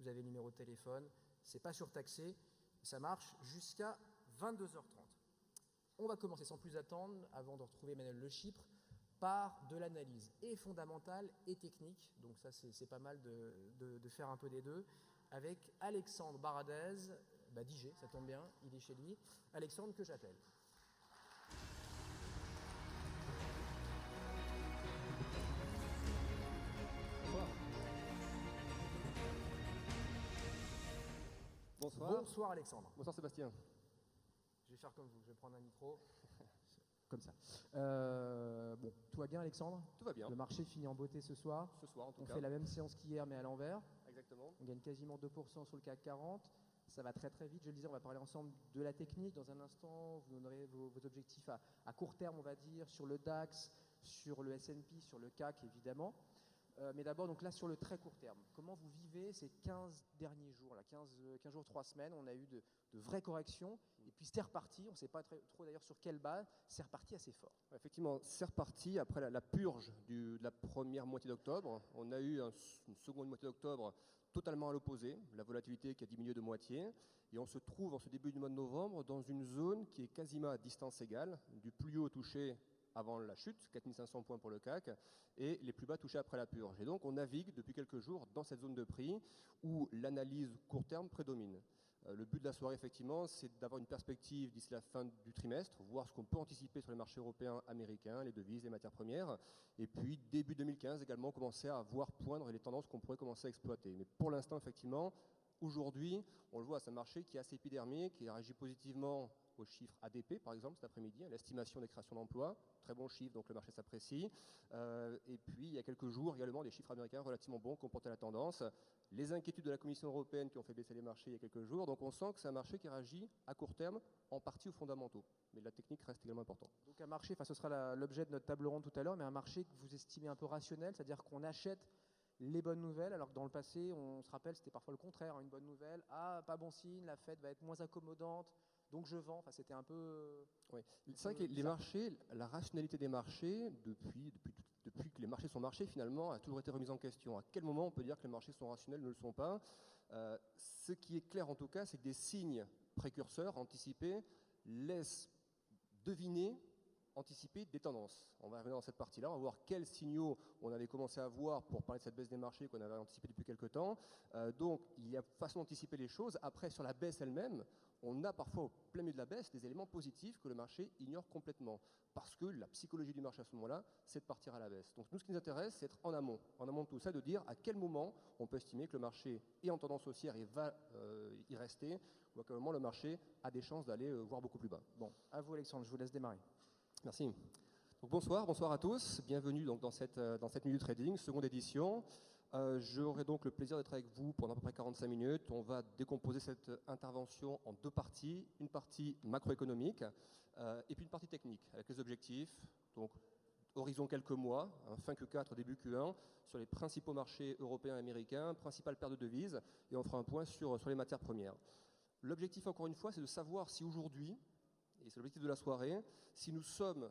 vous avez le numéro de téléphone. C'est pas surtaxé. Ça marche jusqu'à 22h30. On va commencer sans plus attendre, avant de retrouver Emmanuel Le Chypre, par de l'analyse et fondamentale et technique. Donc ça, c'est pas mal de faire un peu des deux. Avec Alexandre Baradez, d'IG, ça tombe bien, il est chez lui. Alexandre, que j'appelle. Bonsoir. Bonsoir. Bonsoir Alexandre. Bonsoir Sébastien. Je vais faire comme vous, je vais prendre un micro. Comme ça. Bon, tout va bien Alexandre? Tout va bien. Le marché finit en beauté ce soir. Ce soir en tout cas. On fait la même séance qu'hier mais à l'envers. Exactement. On gagne quasiment 2% sur le CAC 40. Ça va très très vite, je le disais, on va parler ensemble de la technique. Dans un instant, vous donnerez vos objectifs à court terme, on va dire, sur le DAX, sur le S&P, sur le CAC évidemment. Mais d'abord, donc là, sur le très court terme, comment vous vivez ces 15 derniers jours, là, 15 jours, 3 semaines, on a eu de vraies corrections, et puis c'est reparti, on ne sait pas trop d'ailleurs sur quelle base, c'est reparti assez fort. Effectivement, c'est reparti après la purge de la première moitié d'octobre. On a eu une seconde moitié d'octobre totalement à l'opposé, la volatilité qui a diminué de moitié, et on se trouve en ce début du mois de novembre dans une zone qui est quasiment à distance égale, du plus haut touché avant la chute, 4500 points pour le CAC, et les plus bas touchés après la purge. Et donc on navigue depuis quelques jours dans cette zone de prix où l'analyse court terme prédomine. Le but de la soirée, effectivement, c'est d'avoir une perspective d'ici la fin du trimestre, voir ce qu'on peut anticiper sur les marchés européens, américains, les devises, les matières premières, et puis début 2015 également commencer à voir poindre les tendances qu'on pourrait commencer à exploiter. Mais pour l'instant, effectivement, aujourd'hui, on le voit, c'est un marché qui est assez épidermique, qui réagit positivement aux chiffres ADP, par exemple, cet après-midi, l'estimation des créations d'emplois, très bon chiffre, donc le marché s'apprécie. Et puis, il y a quelques jours, également, des chiffres américains relativement bons qui ont porté la tendance. Les inquiétudes de la Commission européenne qui ont fait baisser les marchés il y a quelques jours. Donc, on sent que c'est un marché qui réagit à court terme, en partie aux fondamentaux. Mais la technique reste également importante. Donc, un marché, ce sera l'objet de notre table ronde tout à l'heure, mais un marché que vous estimez un peu rationnel, c'est-à-dire qu'on achète les bonnes nouvelles, alors que dans le passé, on se rappelle, c'était parfois le contraire, une bonne nouvelle, pas bon signe, la Fed va être moins accommodante, donc je vends, c'était un peu... Oui. C'est vrai que les marchés, la rationalité des marchés, depuis que les marchés sont marchés, finalement, a toujours été remise en question. À quel moment on peut dire que les marchés sont rationnels, ne le sont pas? Ce qui est clair en tout cas, c'est que des signes précurseurs, anticipés, laissent deviner, anticiper des tendances. On va revenir dans cette partie-là, on va voir quels signaux on avait commencé à voir pour parler de cette baisse des marchés qu'on avait anticipé depuis quelques temps. Donc, il y a façon d'anticiper les choses. Après, sur la baisse elle-même, on a parfois au plein milieu de la baisse des éléments positifs que le marché ignore complètement. Parce que la psychologie du marché à ce moment-là, c'est de partir à la baisse. Donc, nous, ce qui nous intéresse, c'est d'être en amont de tout ça, de dire à quel moment on peut estimer que le marché est en tendance haussière et va y rester, ou à quel moment le marché a des chances d'aller voir beaucoup plus bas. Bon, à vous Alexandre, je vous laisse démarrer. Merci. Donc bonsoir à tous. Bienvenue donc dans cette Minute Trading, seconde édition. J'aurai donc le plaisir d'être avec vous pendant à peu près 45 minutes. On va décomposer cette intervention en deux parties. Une partie macroéconomique et puis une partie technique avec les objectifs. Donc horizon quelques mois, fin Q4, début Q1, sur les principaux marchés européens et américains, principales paires de devises, et on fera un point sur les matières premières. L'objectif, encore une fois, c'est de savoir si aujourd'hui, et c'est l'objectif de la soirée, si nous sommes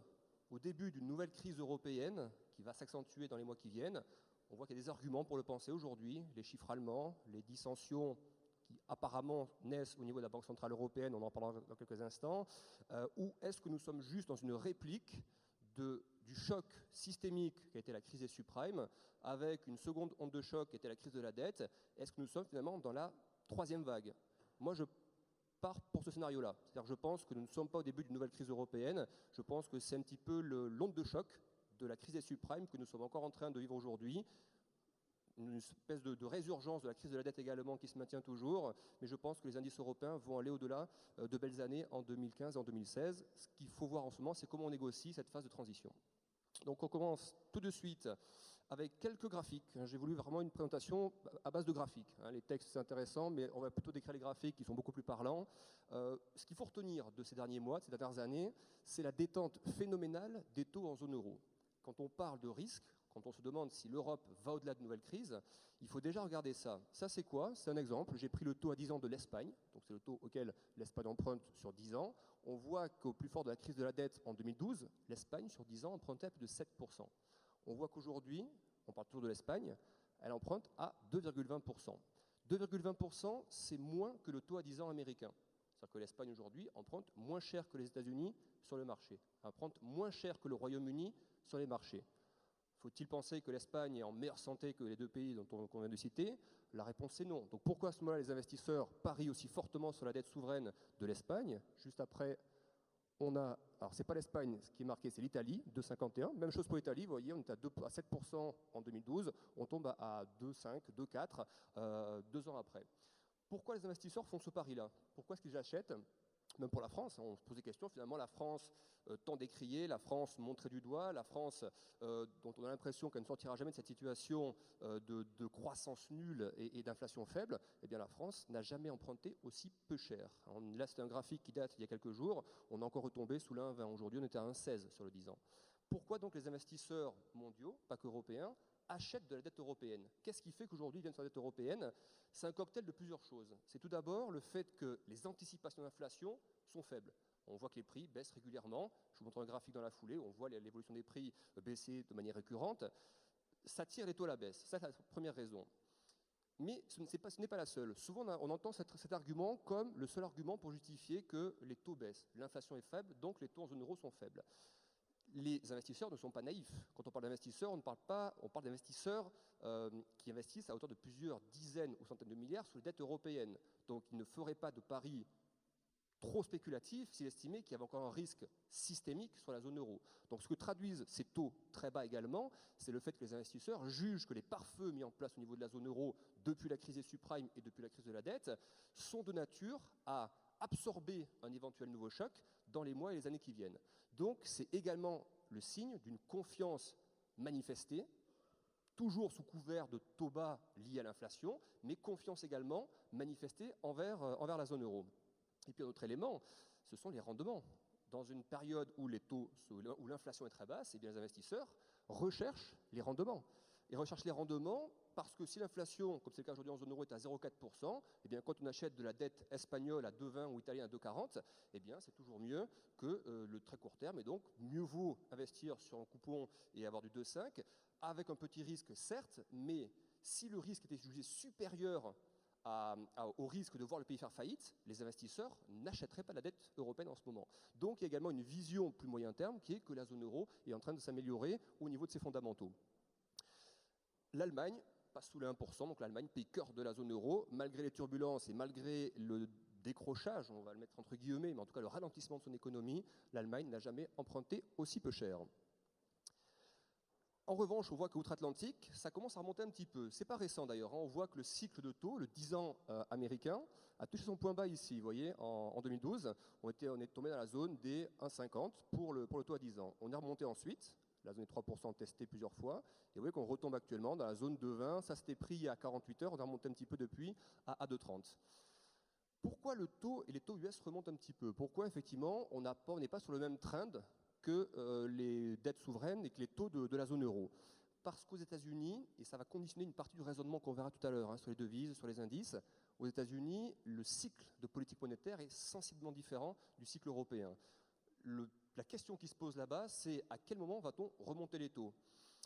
au début d'une nouvelle crise européenne qui va s'accentuer dans les mois qui viennent. On voit qu'il y a des arguments pour le penser aujourd'hui, les chiffres allemands, les dissensions qui apparemment naissent au niveau de la Banque Centrale Européenne, on en parlera dans quelques instants, ou est-ce que nous sommes juste dans une réplique du choc systémique qui a été la crise des subprimes, avec une seconde onde de choc qui était la crise de la dette? Est-ce que nous sommes finalement dans la troisième vague? Moi, je part pour ce scénario-là. C'est-à-dire que je pense que nous ne sommes pas au début d'une nouvelle crise européenne. Je pense que c'est un petit peu l'onde de choc de la crise des subprimes que nous sommes encore en train de vivre aujourd'hui. Une espèce de résurgence de la crise de la dette également qui se maintient toujours. Mais je pense que les indices européens vont aller au-delà de belles années en 2015 et en 2016. Ce qu'il faut voir en ce moment, c'est comment on négocie cette phase de transition. Donc on commence tout de suite avec quelques graphiques. J'ai voulu vraiment une présentation à base de graphiques. Les textes c'est intéressant, mais on va plutôt décrire les graphiques qui sont beaucoup plus parlants. Ce qu'il faut retenir de ces derniers mois, de ces dernières années, c'est la détente phénoménale des taux en zone euro. Quand on parle de risque, quand on se demande si l'Europe va au-delà de nouvelles crises, il faut déjà regarder ça. Ça, c'est quoi? C'est un exemple. J'ai pris le taux à 10 ans de l'Espagne, donc c'est le taux auquel l'Espagne emprunte sur 10 ans. On voit qu'au plus fort de la crise de la dette en 2012, l'Espagne, sur 10 ans, empruntait à plus de 7%. On voit qu'aujourd'hui, on parle toujours de l'Espagne, elle emprunte à 2,20%. 2,20%, c'est moins que le taux à 10 ans américain. C'est-à-dire que l'Espagne aujourd'hui emprunte moins cher que les États-Unis sur le marché, emprunte moins cher que le Royaume-Uni sur les marchés. Faut-il penser que l'Espagne est en meilleure santé que les deux pays qu'on vient de citer? La réponse est non. Donc pourquoi à ce moment-là les investisseurs parient aussi fortement sur la dette souveraine de l'Espagne? Juste après, on a, alors c'est pas l'Espagne ce qui est marqué, c'est l'Italie, 2,51. Même chose pour l'Italie, vous voyez, on est à 7% en 2012, on tombe à 2,5, 2,4 2 ans après. Pourquoi les investisseurs font ce pari-là? Pourquoi est-ce qu'ils achètent? Même pour la France, on se pose des questions. Finalement, la France tant décriée, la France montrée du doigt, la France dont on a l'impression qu'elle ne sortira jamais de cette situation de croissance nulle et d'inflation faible, eh bien la France n'a jamais emprunté aussi peu cher. Là, c'est un graphique qui date il y a quelques jours. On est encore retombé sous l'1,20. Aujourd'hui, on était à 1,16 sur le 10 ans. Pourquoi donc les investisseurs mondiaux, pas qu'européens, achètent de la dette européenne? Qu'est-ce qui fait qu'aujourd'hui ils viennent sur la dette européenne? C'est un cocktail de plusieurs choses. C'est tout d'abord le fait que les anticipations d'inflation sont faibles. On voit que les prix baissent régulièrement. Je vous montre un graphique dans la foulée, on voit l'évolution des prix baisser de manière récurrente. Ça tire les taux à la baisse, ça c'est la première raison. Mais ce n'est pas la seule. Souvent on entend cet argument comme le seul argument pour justifier que les taux baissent. L'inflation est faible, donc les taux en zone euro sont faibles. Les investisseurs ne sont pas naïfs. Quand on parle d'investisseurs, on parle d'investisseurs qui investissent à hauteur de plusieurs dizaines ou centaines de milliards sur les dettes européennes. Donc ils ne feraient pas de paris trop spéculatif s'il estimait qu'il y avait encore un risque systémique sur la zone euro. Donc ce que traduisent ces taux très bas également, c'est le fait que les investisseurs jugent que les pare-feux mis en place au niveau de la zone euro depuis la crise des subprimes et depuis la crise de la dette sont de nature à absorber un éventuel nouveau choc dans les mois et les années qui viennent. Donc c'est également le signe d'une confiance manifestée, toujours sous couvert de taux bas liés à l'inflation, mais confiance également manifestée envers la zone euro. Et puis un autre élément, ce sont les rendements. Dans une période où l'inflation est très basse, eh bien les investisseurs recherchent les rendements. Ils recherchent les rendements parce que si l'inflation, comme c'est le cas aujourd'hui en zone euro, est à 0,4%, eh bien quand on achète de la dette espagnole à 2,20 ou italienne à 2,40, eh bien c'est toujours mieux que le très court terme. Et donc mieux vaut investir sur un coupon et avoir du 2,5 avec un petit risque certes, mais si le risque était jugé supérieur au risque de voir le pays faire faillite, les investisseurs n'achèteraient pas la dette européenne en ce moment. Donc il y a également une vision plus moyen terme qui est que la zone euro est en train de s'améliorer au niveau de ses fondamentaux. L'Allemagne passe sous les 1%, donc l'Allemagne, pays cœur de la zone euro, malgré les turbulences et malgré le décrochage, on va le mettre entre guillemets, mais en tout cas le ralentissement de son économie, l'Allemagne n'a jamais emprunté aussi peu cher. En revanche, on voit qu'outre-Atlantique, ça commence à remonter un petit peu. C'est pas récent d'ailleurs, hein. On voit que le cycle de taux, le 10 ans américain, a touché son point bas ici. Vous voyez, en 2012, on est tombé dans la zone des 1,50 pour le taux à 10 ans. On est remonté ensuite, la zone des 3% testée plusieurs fois, et vous voyez qu'on retombe actuellement dans la zone de 20. Ça s'était pris il y a 48 heures, on a remonté un petit peu depuis à 2,30. Pourquoi le taux et les taux US remontent un petit peu? Pourquoi effectivement on n'est pas sur le même trend que les dettes souveraines et que les taux de la zone euro? Parce qu'aux États-Unis, et ça va conditionner une partie du raisonnement qu'on verra tout à l'heure sur les devises, sur les indices, aux États-Unis, le cycle de politique monétaire est sensiblement différent du cycle européen. La question qui se pose là-bas, c'est à quel moment va-t-on remonter les taux?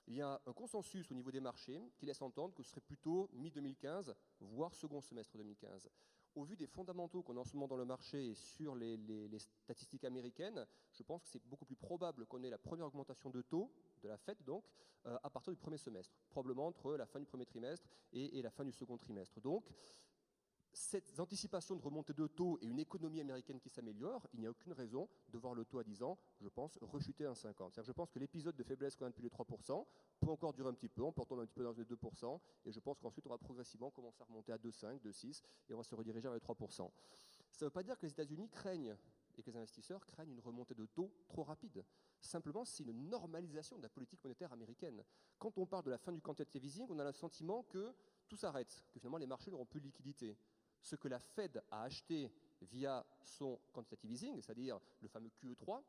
Il y a un consensus au niveau des marchés qui laisse entendre que ce serait plutôt mi-2015, voire second semestre 2015. Au vu des fondamentaux qu'on a en ce moment dans le marché et sur les statistiques américaines, je pense que c'est beaucoup plus probable qu'on ait la première augmentation de taux, de la Fed donc, à partir du premier semestre, probablement entre la fin du premier trimestre et la fin du second trimestre. Donc, cette anticipation de remontée de taux et une économie américaine qui s'améliore, il n'y a aucune raison de voir le taux à 10 ans, je pense, rechuter à 1,50. C'est-à-dire que je pense que l'épisode de faiblesse qu'on a depuis les 3% peut encore durer un petit peu, on peut retomber un petit peu dans les 2%, et je pense qu'ensuite on va progressivement commencer à remonter à 2,5, 2,6, et on va se rediriger vers les 3%. Ça ne veut pas dire que les États-Unis craignent, et que les investisseurs craignent une remontée de taux trop rapide. Simplement, c'est une normalisation de la politique monétaire américaine. Quand on parle de la fin du quantitative easing, on a le sentiment que tout s'arrête, que finalement les marchés n'auront plus de liquidité. Ce que la Fed a acheté via son quantitative easing, c'est-à-dire le fameux QE3,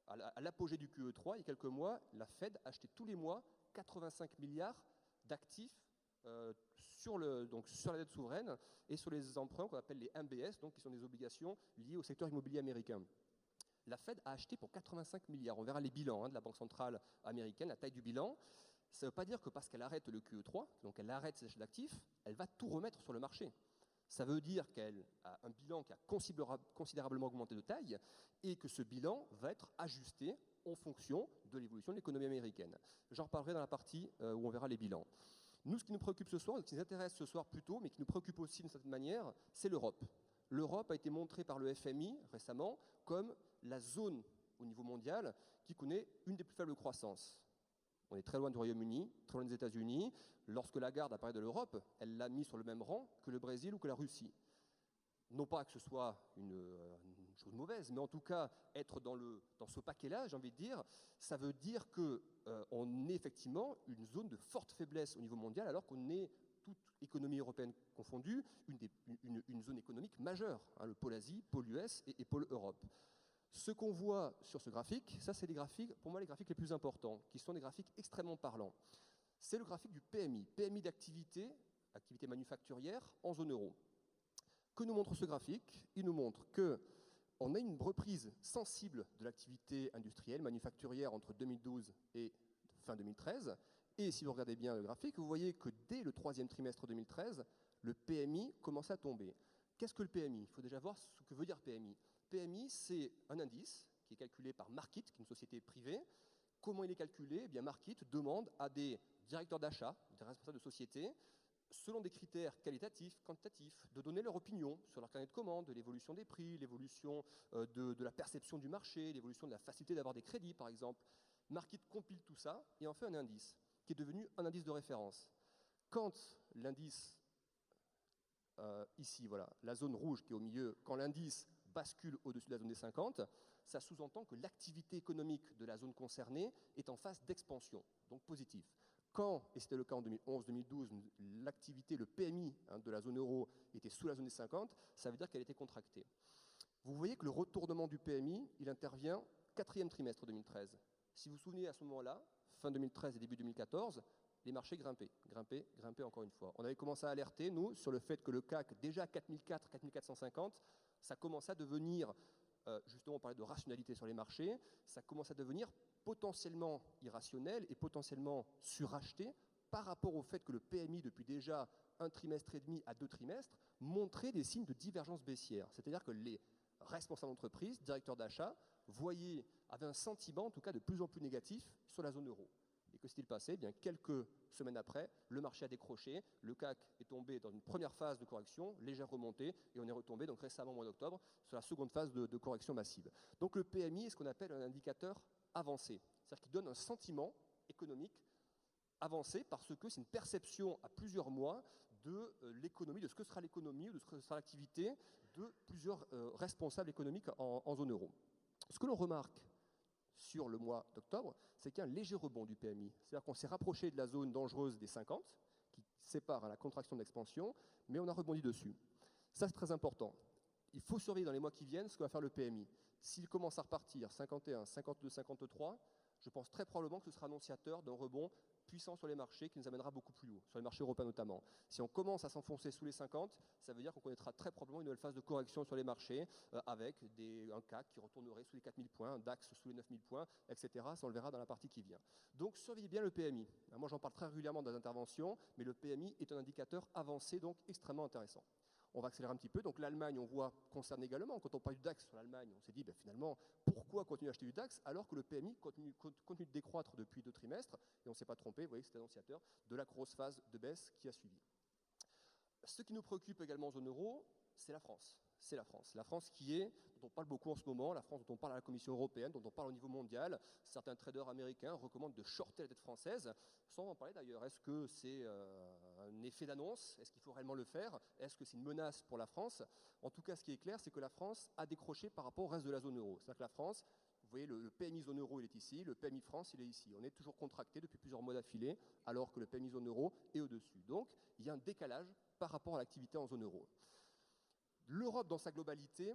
à l'apogée du QE3, il y a quelques mois, la Fed achetait tous les mois 85 milliards d'actifs sur la dette souveraine et sur les emprunts qu'on appelle les MBS, donc qui sont des obligations liées au secteur immobilier américain. La Fed a acheté pour 85 milliards. On verra les bilans de la Banque centrale américaine, la taille du bilan. Ça ne veut pas dire que parce qu'elle arrête le QE3, donc elle arrête ses achats d'actifs, elle va tout remettre sur le marché. Ça veut dire qu'elle a un bilan qui a considérablement augmenté de taille et que ce bilan va être ajusté en fonction de l'évolution de l'économie américaine. J'en reparlerai dans la partie où on verra les bilans. Nous, ce qui nous préoccupe ce soir, ce qui nous intéresse ce soir plutôt, mais qui nous préoccupe aussi d'une certaine manière, c'est l'Europe. L'Europe a été montrée par le FMI récemment comme la zone au niveau mondial qui connaît une des plus faibles croissances. On est très loin du Royaume-Uni, très loin des États-Unis. Lorsque Lagarde a parlé de l'Europe, elle l'a mis sur le même rang que le Brésil ou que la Russie. Non pas que ce soit une chose mauvaise, mais en tout cas, être dans ce paquet-là, j'ai envie de dire, ça veut dire qu'on est effectivement une zone de forte faiblesse au niveau mondial, alors qu'on est, toute économie européenne confondue, une zone économique majeure, hein, le pôle Asie, pôle US et pôle Europe. Ce qu'on voit sur ce graphique, ça c'est les graphiques, pour moi les graphiques les plus importants, qui sont des graphiques extrêmement parlants. C'est le graphique du PMI, PMI d'activité, activité manufacturière en zone euro. Que nous montre ce graphique? Il nous montre qu'on a une reprise sensible de l'activité industrielle, manufacturière entre 2012 et fin 2013. Et si vous regardez bien le graphique, vous voyez que dès le troisième trimestre 2013, le PMI commence à tomber. Qu'est-ce que le PMI? Il faut déjà voir ce que veut dire PMI. PMI, c'est un indice qui est calculé par Markit, qui est une société privée. Comment il est calculé? Eh bien, Markit demande à des directeurs d'achat, des responsables de société, selon des critères qualitatifs, quantitatifs, de donner leur opinion sur leur carnet de commandes, de l'évolution des prix, l'évolution de la perception du marché, l'évolution de la facilité d'avoir des crédits, par exemple. Markit compile tout ça et en fait un indice, qui est devenu un indice de référence. Quand l'indice, ici, voilà, la zone rouge qui est au milieu, quand l'indice bascule au-dessus de la zone des 50, ça sous-entend que l'activité économique de la zone concernée est en phase d'expansion, donc positif. Quand, et c'était le cas en 2011-2012, l'activité, le PMI de la zone euro était sous la zone des 50, ça veut dire qu'elle était contractée. Vous voyez que le retournement du PMI, il intervient quatrième trimestre 2013. Si vous vous souvenez à ce moment-là, fin 2013 et début 2014, les marchés grimpaient encore une fois. On avait commencé à alerter, nous, sur le fait que le CAC, déjà 4004, 4450, ça commençait à devenir, justement on parlait de rationalité sur les marchés, ça commençait à devenir potentiellement irrationnel et potentiellement suracheté par rapport au fait que le PMI, depuis déjà un trimestre et demi à 2 trimestres, montrait des signes de divergence baissière. C'est-à-dire que les responsables d'entreprise, directeurs d'achat, avaient un sentiment, en tout cas, de plus en plus négatif sur la zone euro. Et que s'est-il passé? Eh bien, quelques semaines après, le marché a décroché, le CAC est tombé dans une première phase de correction, légère remontée, et on est retombé donc récemment au mois d'octobre sur la seconde phase de correction massive. Donc le PMI est ce qu'on appelle un indicateur avancé, c'est-à-dire qu'il donne un sentiment économique avancé parce que c'est une perception à plusieurs mois de l'économie, de ce que sera l'économie, de ce que sera l'activité de plusieurs responsables économiques en zone euro. Ce que l'on remarque sur le mois d'octobre, c'est qu'il y a un léger rebond du PMI. C'est-à-dire qu'on s'est rapproché de la zone dangereuse des 50, qui sépare la contraction de l'expansion, mais on a rebondi dessus. Ça, c'est très important. Il faut surveiller dans les mois qui viennent ce que va faire le PMI. S'il commence à repartir 51, 52, 53, je pense très probablement que ce sera annonciateur d'un rebond puissant sur les marchés qui nous amènera beaucoup plus haut, sur les marchés européens notamment. Si on commence à s'enfoncer sous les 50, ça veut dire qu'on connaîtra très probablement une nouvelle phase de correction sur les marchés avec un CAC qui retournerait sous les 4000 points, un DAX sous les 9000 points, etc. Ça, on le verra dans la partie qui vient. Donc, surveillez bien le PMI. Moi, j'en parle très régulièrement dans les interventions, mais le PMI est un indicateur avancé, donc extrêmement intéressant. On va accélérer un petit peu. Donc l'Allemagne, on voit, concerne également. Quand on parle du DAX sur l'Allemagne, on s'est dit, finalement, pourquoi continuer à acheter du DAX alors que le PMI continue de décroître depuis 2 trimestres? Et on ne s'est pas trompé, vous voyez que c'est annonciateur de la grosse phase de baisse qui a suivi. Ce qui nous préoccupe également en zone euro, c'est la France. C'est la France. La France dont on parle beaucoup en ce moment, la France dont on parle à la Commission européenne, dont on parle au niveau mondial. Certains traders américains recommandent de shorter la dette française, sans en parler d'ailleurs. Est-ce que c'est un effet d'annonce? Est-ce qu'il faut réellement le faire? Est-ce que c'est une menace pour la France? En tout cas, ce qui est clair, c'est que la France a décroché par rapport au reste de la zone euro. C'est-à-dire que la France, vous voyez, le PMI zone euro, il est ici, le PMI France, il est ici. On est toujours contracté depuis plusieurs mois d'affilée, alors que le PMI zone euro est au-dessus. Donc, il y a un décalage par rapport à l'activité en zone euro. L'Europe dans sa globalité,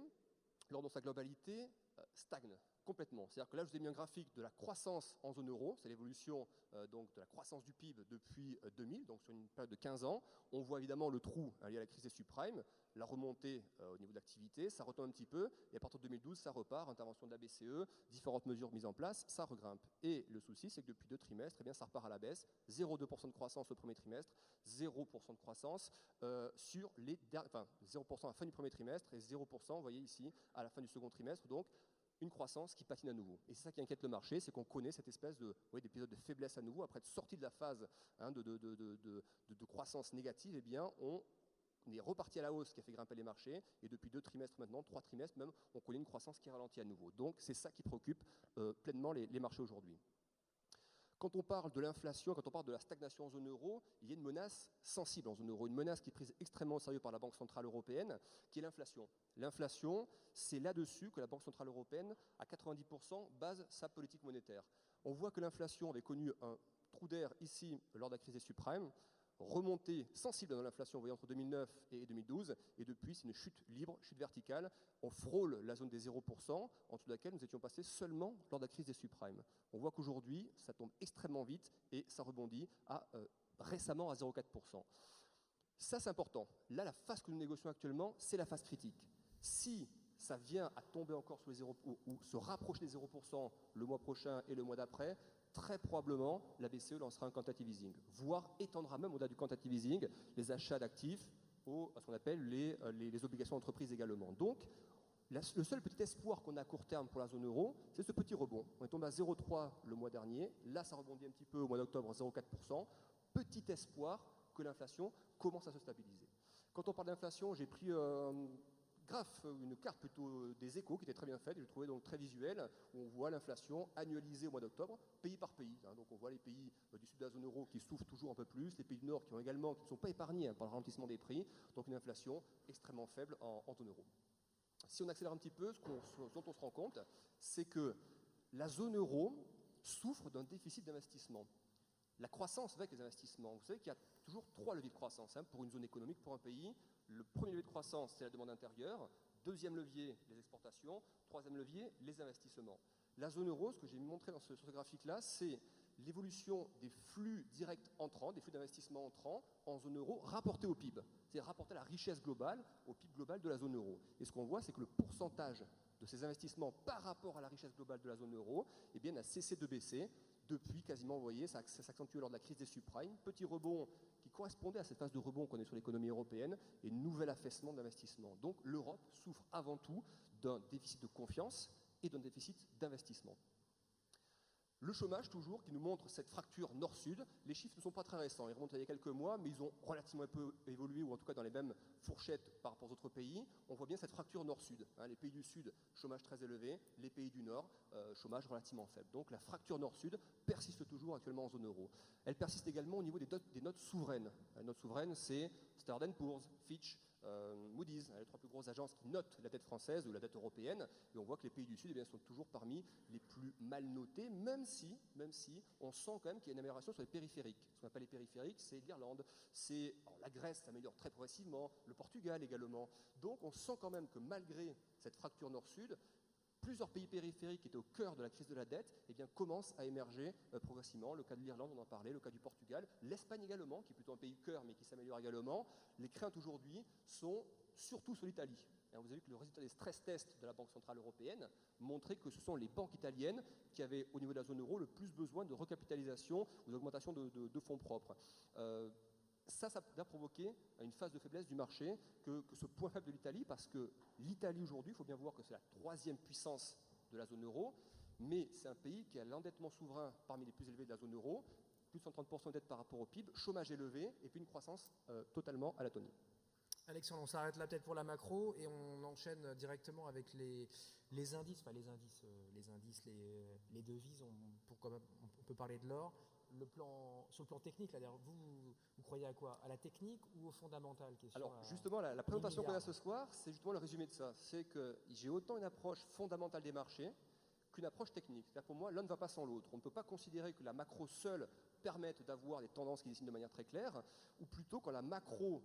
dans sa globalité, stagne complètement. C'est-à-dire que là, je vous ai mis un graphique de la croissance en zone euro, c'est l'évolution donc de la croissance du PIB depuis 2000, donc sur une période de 15 ans. On voit évidemment le trou lié à la crise des subprimes, la remontée au niveau de l'activité, ça retombe un petit peu, et à partir de 2012, ça repart, intervention de la BCE, différentes mesures mises en place, ça regrimpe. Et le souci, c'est que depuis 2 trimestres, eh bien, ça repart à la baisse, 0,2% de croissance au premier trimestre, 0% de croissance sur les enfin, 0% à la fin du premier trimestre, et 0%, vous voyez ici, à la fin du second trimestre, donc une croissance qui patine à nouveau. Et c'est ça qui inquiète le marché, c'est qu'on connaît cette espèce d'épisode de faiblesse à nouveau. Après être sorti de la phase de croissance négative, eh bien, on est reparti à la hausse, ce qui a fait grimper les marchés. Et depuis 2 trimestres maintenant, 3 trimestres même, on connaît une croissance qui ralentit à nouveau. Donc c'est ça qui préoccupe pleinement les marchés aujourd'hui. Quand on parle de l'inflation, quand on parle de la stagnation en zone euro, il y a une menace sensible en zone euro, une menace qui est prise extrêmement au sérieux par la Banque centrale européenne, qui est l'inflation. L'inflation, c'est là-dessus que la Banque centrale européenne, à 90%, base sa politique monétaire. On voit que l'inflation avait connu un trou d'air ici lors de la crise des subprimes, remontée sensible dans l'inflation, vous voyez, entre 2009 et 2012, et depuis, c'est une chute libre, chute verticale. On frôle la zone des 0%, en dessous de laquelle nous étions passés seulement lors de la crise des subprimes. On voit qu'aujourd'hui, ça tombe extrêmement vite et ça rebondit récemment à 0,4%. Ça, c'est important. Là, la phase que nous négocions actuellement, c'est la phase critique. Si ça vient à tomber encore sous les 0, ou se rapprocher des 0% le mois prochain et le mois d'après, très probablement, la BCE lancera un quantitative easing, voire étendra même au-delà du quantitative easing les achats d'actifs à ce qu'on appelle les obligations d'entreprise également. Donc, le seul petit espoir qu'on a à court terme pour la zone euro, c'est ce petit rebond. On est tombé à 0,3 le mois dernier, là ça rebondit un petit peu au mois d'octobre, 0,4%. Petit espoir que l'inflation commence à se stabiliser. Quand on parle d'inflation, j'ai pris une carte plutôt des Échos qui était très bien faite, je l'ai trouvée donc très visuelle, où on voit l'inflation annualisée au mois d'octobre, pays par pays. Donc on voit les pays du sud de la zone euro qui souffrent toujours un peu plus, les pays du nord qui ne sont pas épargnés par le ralentissement des prix, donc une inflation extrêmement faible en zone euro. Si on accélère un petit peu, ce dont on se rend compte, c'est que la zone euro souffre d'un déficit d'investissement. La croissance avec les investissements. Vous savez qu'il y a toujours 3 leviers de croissance pour une zone économique, pour un pays. Le premier levier de croissance, c'est la demande intérieure. Deuxième levier, les exportations. Troisième levier, les investissements. La zone euro, ce que j'ai montré sur ce graphique-là, c'est l'évolution des flux directs entrants, des flux d'investissement entrants en zone euro rapportés au PIB. C'est-à-dire rapporté à la richesse globale, au PIB global de la zone euro. Et ce qu'on voit, c'est que le pourcentage de ces investissements par rapport à la richesse globale de la zone euro n'a cessé de baisser. Depuis quasiment, vous voyez, ça s'accentuait lors de la crise des subprimes. Petit rebond qui correspondait à cette phase de rebond qu'on est sur l'économie européenne et nouvel affaissement d'investissement. Donc l'Europe souffre avant tout d'un déficit de confiance et d'un déficit d'investissement. Le chômage, toujours, qui nous montre cette fracture nord-sud. Les chiffres ne sont pas très récents, ils remontent il y a quelques mois, mais ils ont relativement un peu évolué, ou en tout cas dans les mêmes fourchettes par rapport aux autres pays. On voit bien cette fracture nord-sud. Les pays du sud, chômage très élevé, les pays du nord, chômage relativement faible. Donc la fracture nord-sud persiste toujours actuellement en zone euro. Elle persiste également au niveau des notes souveraines. Les notes souveraines, c'est Standard & Poor's, Fitch, Moody's, les 3 plus grosses agences qui notent la dette française ou la dette européenne, et on voit que les pays du Sud sont toujours parmi les plus mal notés, même si on sent quand même qu'il y a une amélioration sur les périphériques. Ce qu'on appelle les périphériques, c'est l'Irlande, la Grèce s'améliore très progressivement, le Portugal également. Donc on sent quand même que malgré cette fracture nord-sud, plusieurs pays périphériques qui étaient au cœur de la crise de la dette commencent à émerger progressivement. Le cas de l'Irlande, on en parlait, le cas du Portugal, l'Espagne également, qui est plutôt un pays cœur mais qui s'améliore également. Les craintes aujourd'hui sont surtout sur l'Italie. Vous avez vu que le résultat des stress tests de la Banque centrale européenne montrait que ce sont les banques italiennes qui avaient au niveau de la zone euro le plus besoin de recapitalisation ou d'augmentation de fonds propres. Ça a provoqué une phase de faiblesse du marché, que ce point faible de l'Italie, parce que l'Italie aujourd'hui, il faut bien voir que c'est la 3e puissance de la zone euro, mais c'est un pays qui a l'endettement souverain parmi les plus élevés de la zone euro, plus de 130% de dette par rapport au PIB, chômage élevé et puis une croissance totalement à l'atonie. Alexandre, on s'arrête là peut-être pour la macro et on enchaîne directement avec les indices, les devises, on peut parler de l'or. Sur le plan technique, là, vous croyez à quoi? À la technique ou au fondamental? Alors justement, la présentation qu'on a ce soir, c'est justement le résumé de ça. C'est que j'ai autant une approche fondamentale des marchés qu'une approche technique. C'est-à-dire pour moi, l'un ne va pas sans l'autre. On ne peut pas considérer que la macro seule permette d'avoir des tendances qui dessinent de manière très claire, ou plutôt quand la macro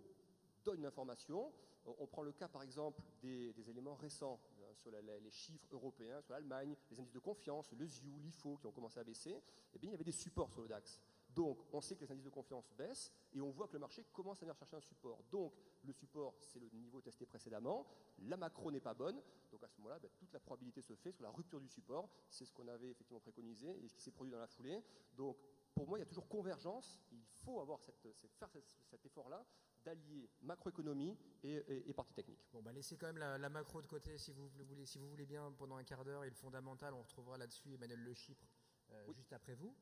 donne une information. On prend le cas par exemple des éléments récents sur les chiffres européens, sur l'Allemagne, les indices de confiance, le ZIU, l'IFO qui ont commencé à baisser. Eh bien, il y avait des supports sur le DAX. Donc, on sait que les indices de confiance baissent et on voit que le marché commence à venir chercher un support. Donc, le support, c'est le niveau testé précédemment. La macro n'est pas bonne. Donc, à ce moment-là, toute la probabilité se fait sur la rupture du support. C'est ce qu'on avait effectivement préconisé et ce qui s'est produit dans la foulée. Donc, pour moi, il y a toujours convergence. Il faut faire cet effort-là d'allier macroéconomie et partie technique. Bon, laissez quand même la macro de côté si vous voulez bien pendant un quart d'heure, et le fondamental, on retrouvera là-dessus Emmanuel Le Chypre juste après vous.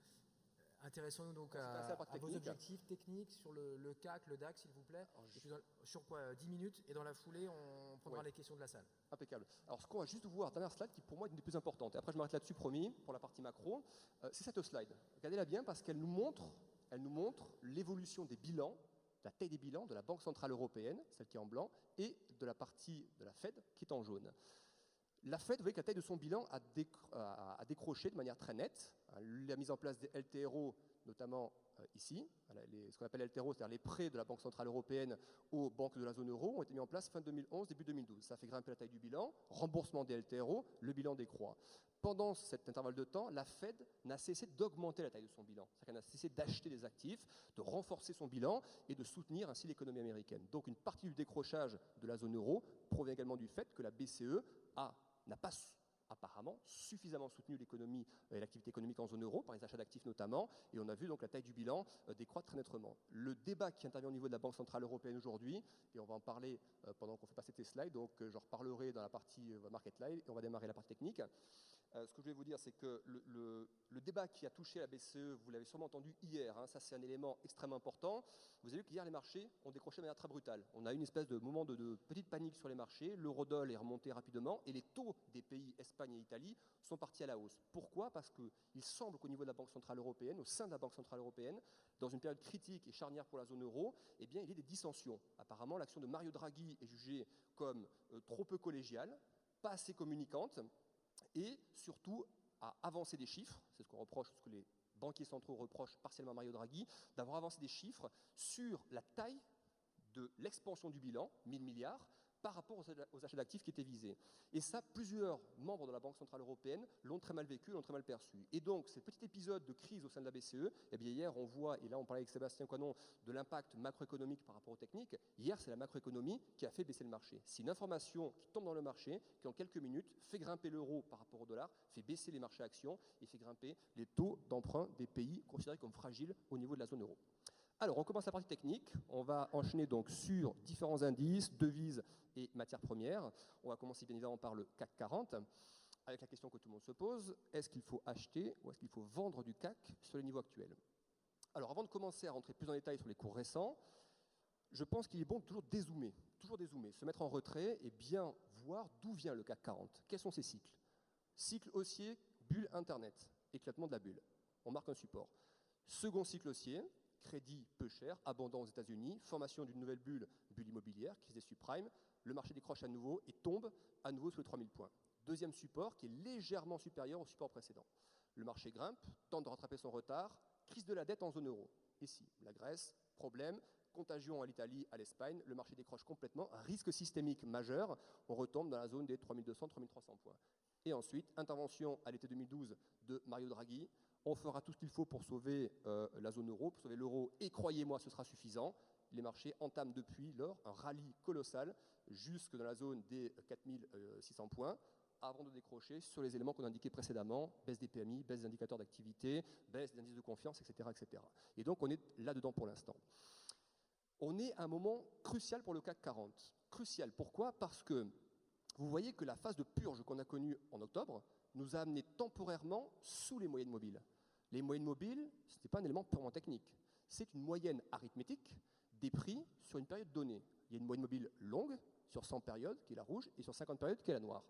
Intéressons-nous donc à vos objectifs techniques sur le CAC, le DAX, s'il vous plaît. Sur quoi 10 minutes, et dans la foulée, on prendra les questions de la salle. Impeccable. Alors, ce qu'on va juste voir, dernière slide, qui pour moi est une des plus importantes, et après je m'arrête là-dessus, promis, pour la partie macro, c'est cette slide. Regardez-la bien parce qu'elle nous montre l'évolution des bilans, la taille des bilans de la Banque Centrale Européenne, celle qui est en blanc, et de la partie de la Fed qui est en jaune. La Fed, vous voyez que la taille de son bilan a décroché de manière très nette. La mise en place des LTRO, notamment ici, ce qu'on appelle LTRO, c'est-à-dire les prêts de la Banque Centrale Européenne aux banques de la zone euro, ont été mis en place fin 2011, début 2012. Ça fait grimper la taille du bilan, remboursement des LTRO, le bilan décroît. Pendant cet intervalle de temps, la Fed n'a cessé d'augmenter la taille de son bilan. C'est-à-dire qu'elle n'a cessé d'acheter des actifs, de renforcer son bilan et de soutenir ainsi l'économie américaine. Donc une partie du décrochage de la zone euro provient également du fait que la BCE n'a pas apparemment suffisamment soutenu l'économie et l'activité économique en zone euro, par les achats d'actifs notamment, et on a vu donc la taille du bilan décroître très nettement. Le débat qui intervient au niveau de la Banque Centrale Européenne aujourd'hui, et on va en parler pendant qu'on fait passer tes slides, donc j'en reparlerai dans la partie Market Live, et on va démarrer la partie technique. Ce que je vais vous dire, c'est que le débat qui a touché la BCE, vous l'avez sûrement entendu hier, ça c'est un élément extrêmement important. Vous avez vu qu'hier les marchés ont décroché de manière très brutale. On a eu une espèce de moment de petite panique sur les marchés, l'eurodoll est remonté rapidement et les taux des pays Espagne et Italie sont partis à la hausse. Pourquoi ? Parce qu'il semble qu'au niveau de la Banque Centrale Européenne, au sein de la Banque Centrale Européenne, dans une période critique et charnière pour la zone euro, eh bien, il y a des dissensions. Apparemment, l'action de Mario Draghi est jugée comme trop peu collégiale, pas assez communicante, et surtout à avancer des chiffres, c'est ce qu'on reproche, ce que les banquiers centraux reprochent partiellement à Mario Draghi, d'avoir avancé des chiffres sur la taille de l'expansion du bilan, 1000 milliards, par rapport aux achats d'actifs qui étaient visés. Et ça, plusieurs membres de la Banque Centrale Européenne l'ont très mal vécu, l'ont très mal perçu. Et donc, ce petit épisode de crise au sein de la BCE, eh bien hier, on voit, et là on parlait avec Sébastien Coinon, de l'impact macroéconomique par rapport aux techniques. Hier, c'est la macroéconomie qui a fait baisser le marché. C'est une information qui tombe dans le marché, qui en quelques minutes fait grimper l'euro par rapport au dollar, fait baisser les marchés actions et fait grimper les taux d'emprunt des pays considérés comme fragiles au niveau de la zone euro. Alors, on commence la partie technique. On va enchaîner donc sur différents indices, devises et matières premières. On va commencer bien évidemment par le CAC 40, avec la question que tout le monde se pose, est-ce qu'il faut acheter ou est-ce qu'il faut vendre du CAC sur les niveaux actuels ? Alors, avant de commencer à rentrer plus en détail sur les cours récents, je pense qu'il est bon de toujours dézoomer, se mettre en retrait et bien voir d'où vient le CAC 40. Quels sont ses cycles ? Cycle haussier, bulle Internet, éclatement de la bulle. On marque un support. Second cycle haussier, crédit peu cher, abondant aux États-Unis, formation d'une nouvelle bulle immobilière, crise des subprimes, le marché décroche à nouveau et tombe à nouveau sous les 3000 points. Deuxième support qui est légèrement supérieur au support précédent. Le marché grimpe, tente de rattraper son retard, crise de la dette en zone euro. Ici, la Grèce, problème, contagion à l'Italie, à l'Espagne, le marché décroche complètement, risque systémique majeur, on retombe dans la zone des 3200-3300 points. Et ensuite, intervention à l'été 2012 de Mario Draghi, on fera tout ce qu'il faut pour sauver la zone euro, pour sauver l'euro, et croyez-moi, ce sera suffisant. Les marchés entament depuis lors un rallye colossal jusque dans la zone des 4600 points, avant de décrocher sur les éléments qu'on a indiqués précédemment, baisse des PMI, baisse des indicateurs d'activité, baisse des indices de confiance, etc., etc. Et donc, on est là-dedans pour l'instant. On est à un moment crucial pour le CAC 40. Crucial, pourquoi ? Parce que vous voyez que la phase de purge qu'on a connue en octobre nous a amené temporairement sous les moyennes mobiles. Les moyennes mobiles, ce n'est pas un élément purement technique. C'est une moyenne arithmétique des prix sur une période donnée. Il y a une moyenne mobile longue, sur 100 périodes, qui est la rouge, et sur 50 périodes, qui est la noire.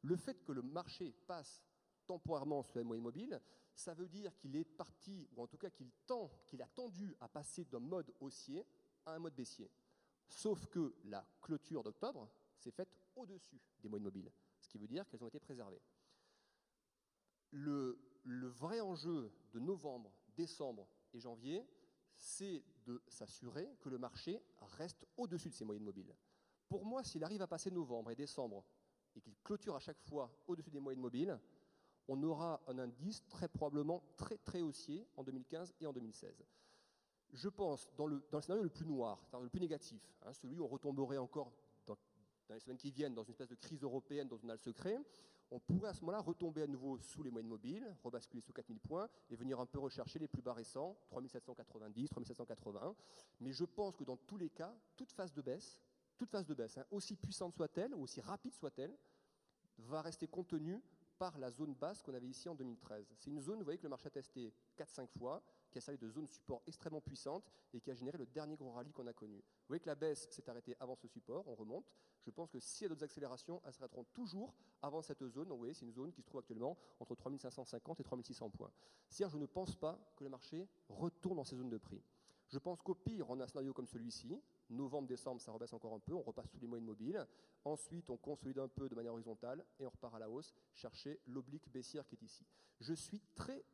Le fait que le marché passe temporairement sur la moyenne mobile, ça veut dire qu'il est parti, ou en tout cas qu'il a tendu à passer d'un mode haussier à un mode baissier. Sauf que la clôture d'octobre s'est faite au-dessus des moyennes mobiles, ce qui veut dire qu'elles ont été préservées. Le vrai enjeu de novembre, décembre et janvier, c'est de s'assurer que le marché reste au-dessus de ces moyennes mobiles. Pour moi, s'il arrive à passer novembre et décembre et qu'il clôture à chaque fois au-dessus des moyennes mobiles, on aura un indice très probablement très haussier en 2015 et en 2016. Je pense, dans le scénario le plus noir, c'est-à-dire le plus négatif, celui où on retomberait encore dans les semaines qui viennent dans une espèce de crise européenne dont on a le secret, on pourrait à ce moment-là retomber à nouveau sous les moyennes mobiles, rebasculer sous 4000 points et venir un peu rechercher les plus bas récents, 3790, 3780. Mais je pense que dans tous les cas, toute phase de baisse, aussi puissante soit-elle, ou aussi rapide soit-elle, va rester contenue par la zone basse qu'on avait ici en 2013. C'est une zone, vous voyez, que le marché a testé 4-5 fois, qui a servi de zone support extrêmement puissante et qui a généré le dernier gros rallye qu'on a connu. Vous voyez que la baisse s'est arrêtée avant ce support, on remonte. Je pense que s'il y a d'autres accélérations, elles s'arrêteront toujours avant cette zone. Donc vous voyez, c'est une zone qui se trouve actuellement entre 3550 et 3600 points. C'est-à-dire, je ne pense pas que le marché retourne dans ces zones de prix. Je pense qu'au pire, on a un scénario comme celui-ci. Novembre, décembre, ça rebaisse encore un peu, on repasse sous les moyennes mobiles. Ensuite, on consolide un peu de manière horizontale et on repart à la hausse, chercher l'oblique baissière qui est ici. Je suis très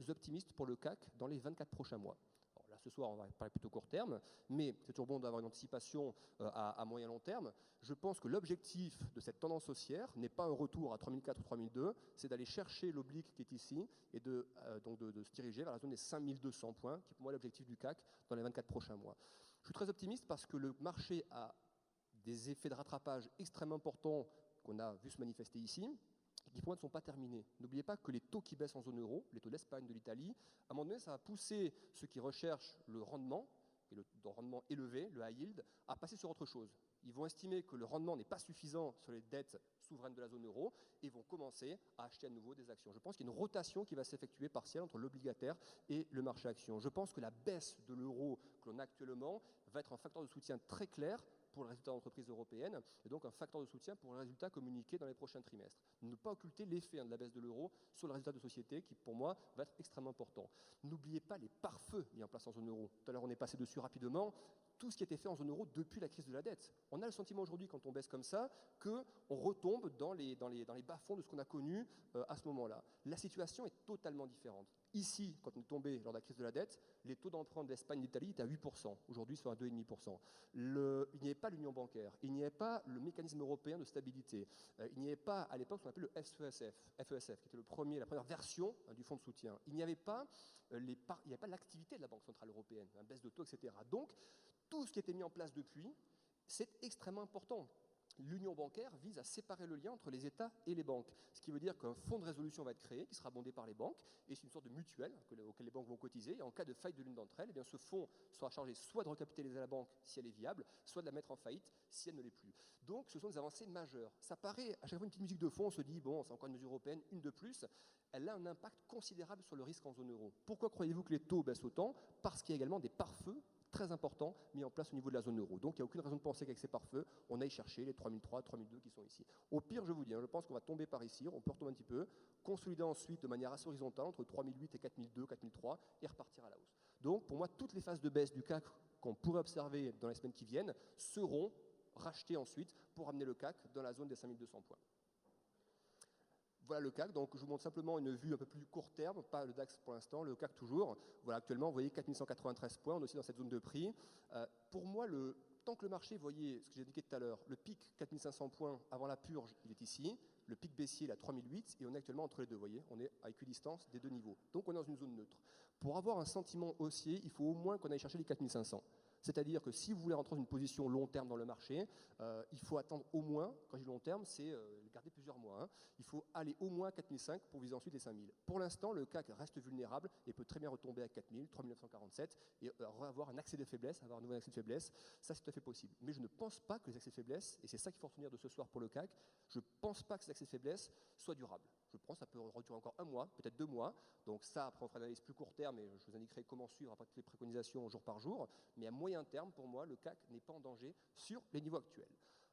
optimiste pour le CAC dans les 24 prochains mois. Alors là, ce soir, on va parler plutôt court terme, mais c'est toujours bon d'avoir une anticipation à moyen long terme. Je pense que l'objectif de cette tendance haussière n'est pas un retour à 3004 ou 3002, c'est d'aller chercher l'oblique qui est ici et de se diriger vers la zone des 5200 points, qui est pour moi l'objectif du CAC dans les 24 prochains mois. Je suis très optimiste parce que le marché a des effets de rattrapage extrêmement importants qu'on a vu se manifester ici, et qui pour moi ne sont pas terminés. N'oubliez pas que les taux qui baissent en zone euro, les taux d'Espagne, de l'Italie, à un moment donné, ça va pousser ceux qui recherchent le rendement, et le rendement élevé, le high yield, à passer sur autre chose. Ils vont estimer que le rendement n'est pas suffisant sur les dettes souveraines de la zone euro et vont commencer à acheter à nouveau des actions. Je pense qu'il y a une rotation qui va s'effectuer partielle entre l'obligataire et le marché action. Je pense que la baisse de l'euro que l'on a actuellement va être un facteur de soutien très clair pour le résultat d'entreprises européennes et donc un facteur de soutien pour les résultats communiqués dans les prochains trimestres. Ne pas occulter l'effet de la baisse de l'euro sur le résultat de société qui, pour moi, va être extrêmement important. N'oubliez pas les pare-feux mis en place en zone euro. Tout à l'heure, on est passé dessus rapidement. Tout ce qui a été fait en zone euro depuis la crise de la dette. On a le sentiment aujourd'hui, quand on baisse comme ça, qu'on retombe dans les bas-fonds de ce qu'on a connu à ce moment-là. La situation est totalement différente. Ici, quand on est tombé lors de la crise de la dette, les taux d'emprunt de l'Espagne et de l'Italie étaient à 8%. Aujourd'hui, ils sont à 2,5%. Il n'y avait pas l'union bancaire, il n'y avait pas le mécanisme européen de stabilité, il n'y avait pas, à l'époque, ce qu'on appelait le FESF, qui était la première version du fonds de soutien. Il n'y avait pas l'activité de la Banque centrale européenne, baisse de taux, etc. Donc, tout ce qui a été mis en place depuis, c'est extrêmement important. L'union bancaire vise à séparer le lien entre les États et les banques. Ce qui veut dire qu'un fonds de résolution va être créé, qui sera bondé par les banques, et c'est une sorte de mutuelle auquel les banques vont cotiser. Et en cas de faillite de l'une d'entre elles, eh bien, ce fonds sera chargé soit de recapitaliser la banque si elle est viable, soit de la mettre en faillite si elle ne l'est plus. Donc ce sont des avancées majeures. Ça paraît à chaque fois une petite musique de fond, on se dit, bon, c'est encore une mesure européenne, une de plus. Elle a un impact considérable sur le risque en zone euro. Pourquoi croyez-vous que les taux baissent autant? Parce qu'il y a également des pare-feux très important mis en place au niveau de la zone euro. Donc il n'y a aucune raison de penser qu'avec ces pare-feux, on aille chercher les 3003, 3002 qui sont ici. Au pire, je vous dis, je pense qu'on va tomber par ici, on peut retomber un petit peu, consolider ensuite de manière assez horizontale entre 3008 et 4002, 4003 et repartir à la hausse. Donc pour moi, toutes les phases de baisse du CAC qu'on pourrait observer dans les semaines qui viennent seront rachetées ensuite pour amener le CAC dans la zone des 5200 points. Voilà le CAC, donc je vous montre simplement une vue un peu plus court terme, pas le DAX pour l'instant, le CAC toujours. Voilà, actuellement, vous voyez 4193 points, on est aussi dans cette zone de prix. Pour moi, tant que le marché, vous voyez ce que j'ai indiqué tout à l'heure, le pic 4500 points avant la purge, il est ici, le pic baissier, il est à 3008, et on est actuellement entre les deux, vous voyez, on est à équidistance des deux niveaux. Donc on est dans une zone neutre. Pour avoir un sentiment haussier, il faut au moins qu'on aille chercher les 4500. C'est-à-dire que si vous voulez rentrer dans une position long terme dans le marché, il faut attendre au moins, quand je dis long terme, c'est garder plusieurs mois. Il faut aller au moins à 4005 pour viser ensuite les 5000. Pour l'instant, le CAC reste vulnérable et peut très bien retomber à 4000, 3947 et avoir un accès de faiblesse, avoir un nouvel accès de faiblesse. Ça, c'est tout à fait possible. Mais je ne pense pas que les accès de faiblesse, et c'est ça qu'il faut retenir de ce soir pour le CAC, je ne pense pas que ces accès de faiblesse soient durables. Je pense que ça peut durer encore un mois, peut-être 2 mois. Donc ça, après, on fera une analyse plus court terme et je vous indiquerai comment suivre après toutes les préconisations jour par jour. Mais à moyen terme, pour moi, le CAC n'est pas en danger sur les niveaux actuels.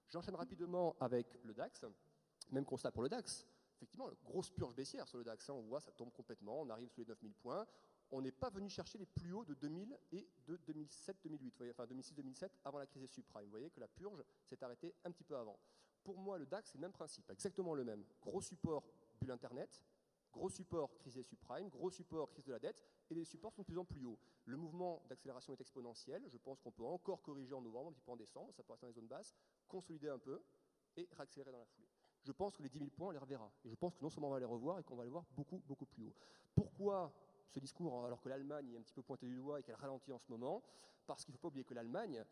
J'enchaîne rapidement avec le DAX. Même constat pour le DAX. Effectivement, grosse purge baissière sur le DAX. On voit, ça tombe complètement. On arrive sous les 9000 points. On n'est pas venu chercher les plus hauts de 2000 et de 2007-2008. Enfin, 2006-2007, avant la crise des subprimes. Vous voyez que la purge s'est arrêtée un petit peu avant. Pour moi, le DAX, c'est le même principe, exactement le même. Gros support, bulle Internet, Gros support, crise des subprimes, gros support, crise de la dette, et les supports sont de plus en plus hauts. Le mouvement d'accélération est exponentiel, je pense qu'on peut encore corriger en novembre, un petit peu en décembre, ça peut rester dans les zones basses, consolider un peu et réaccélérer dans la foulée. Je pense que les 10 000 points, on les reverra. Et je pense que non seulement on va les revoir, et qu'on va les voir beaucoup, beaucoup plus haut. Pourquoi ce discours, alors que l'Allemagne est un petit peu pointée du doigt et qu'elle ralentit en ce moment? Parce qu'il ne faut pas oublier que l'Allemagne,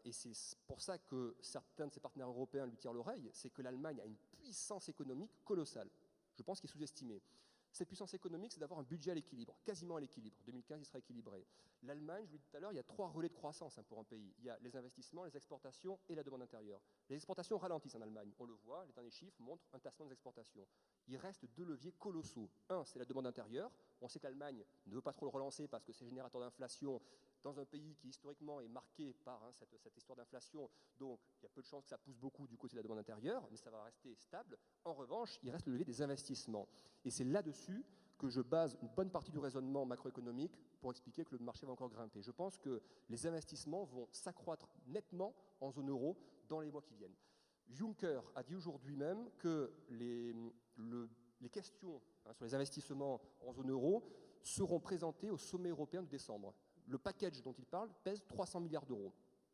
et c'est pour ça que certains de ses partenaires européens lui tirent l'oreille, c'est que l'Allemagne a une puissance économique colossale. Je pense qu'il est sous-estimé. Cette puissance économique, c'est d'avoir un budget à l'équilibre, quasiment à l'équilibre. 2015, il sera équilibré. L'Allemagne, je vous l'ai dit tout à l'heure, il y a 3 relais de croissance pour un pays. Il y a les investissements, les exportations et la demande intérieure. Les exportations ralentissent en Allemagne. On le voit, les derniers chiffres montrent un tassement des exportations. Il reste 2 leviers colossaux. Un, c'est la demande intérieure. On sait que l'Allemagne ne veut pas trop le relancer parce que c'est générateur d'inflation dans un pays qui historiquement est marqué par cette histoire d'inflation. Donc, il y a peu de chances que ça pousse beaucoup du côté de la demande intérieure, mais ça va rester stable. En revanche, il reste le levier des investissements. Et c'est là-dessus que je base une bonne partie du raisonnement macroéconomique pour expliquer que le marché va encore grimper. Je pense que les investissements vont s'accroître nettement en zone euro dans les mois qui viennent. Juncker a dit aujourd'hui même que les questions sur les investissements en zone euro seront présentées au sommet européen de décembre. Le package dont il parle pèse 300 milliards d'euros.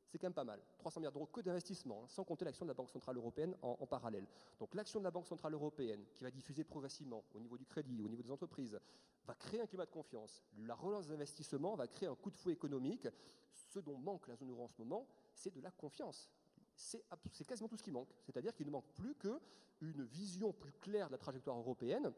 C'est quand même pas mal. 300 milliards d'euros que d'investissement, sans compter l'action de la Banque Centrale Européenne en parallèle. Donc l'action de la Banque Centrale Européenne, qui va diffuser progressivement au niveau du crédit, au niveau des entreprises, va créer un climat de confiance. La relance des investissements va créer un coup de fouet économique. Ce dont manque la zone euro en ce moment, c'est de la confiance. C'est quasiment tout ce qui manque. C'est-à-dire qu'il ne manque plus qu'une vision plus claire de la trajectoire européenne,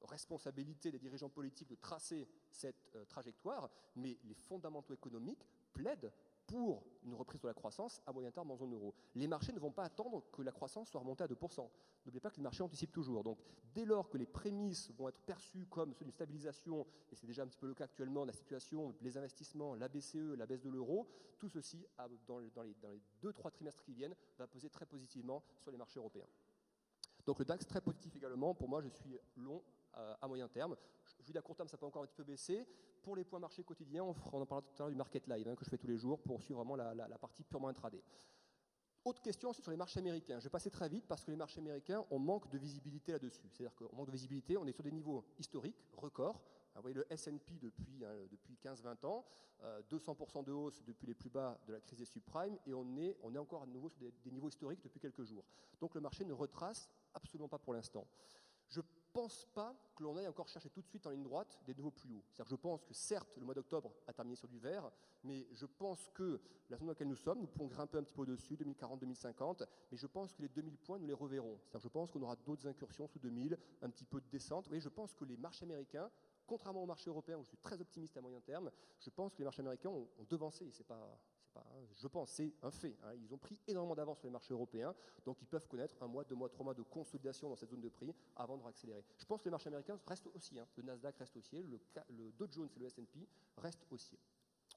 responsabilité des dirigeants politiques de tracer cette trajectoire, mais les fondamentaux économiques plaident pour une reprise de la croissance à moyen terme en zone euro. Les marchés ne vont pas attendre que la croissance soit remontée à 2%. N'oubliez pas que les marchés anticipent toujours. Donc, dès lors que les prémices vont être perçues comme ceux d'une stabilisation, et c'est déjà un petit peu le cas actuellement, la situation, les investissements, la BCE, la baisse de l'euro, tout ceci, dans les 2-3 trimestres qui viennent, va peser très positivement sur les marchés européens. Donc le DAX très positif également. Pour moi, je suis long à moyen terme. Je vous dis à court terme, ça peut encore un petit peu baisser. Pour les points marchés quotidiens, on en parlera tout à l'heure du market live que je fais tous les jours pour suivre vraiment la partie purement intraday. Autre question, c'est sur les marchés américains. Je vais passer très vite parce que les marchés américains, on manque de visibilité là-dessus. C'est-à-dire qu'on manque de visibilité, on est sur des niveaux historiques, records. Vous voyez le S&P depuis 15-20 ans, 200% de hausse depuis les plus bas de la crise des subprimes, et on est encore à nouveau sur des niveaux historiques depuis quelques jours. Donc le marché ne retrace absolument pas pour l'instant. Je ne pense pas que l'on aille encore chercher tout de suite en ligne droite des nouveaux plus hauts. C'est-à-dire que je pense que certes, le mois d'octobre a terminé sur du vert, mais je pense que la zone dans laquelle nous sommes, nous pouvons grimper un petit peu au-dessus, 2040, 2050, mais je pense que les 2000 points, nous les reverrons. C'est-à-dire que je pense qu'on aura d'autres incursions sous 2000, un petit peu de descente. Vous voyez, je pense que les marchés américains, contrairement au marché européen où je suis très optimiste à moyen terme, je pense que les marchés américains ont devancé. Je pense, c'est un fait. Ils ont pris énormément d'avance sur les marchés européens, donc ils peuvent connaître 1 mois, 2 mois, 3 mois de consolidation dans cette zone de prix avant de réaccélérer. Je pense que les marchés américains restent haussiers. Le Nasdaq reste haussier, le Dow Jones et le S&P restent haussiers.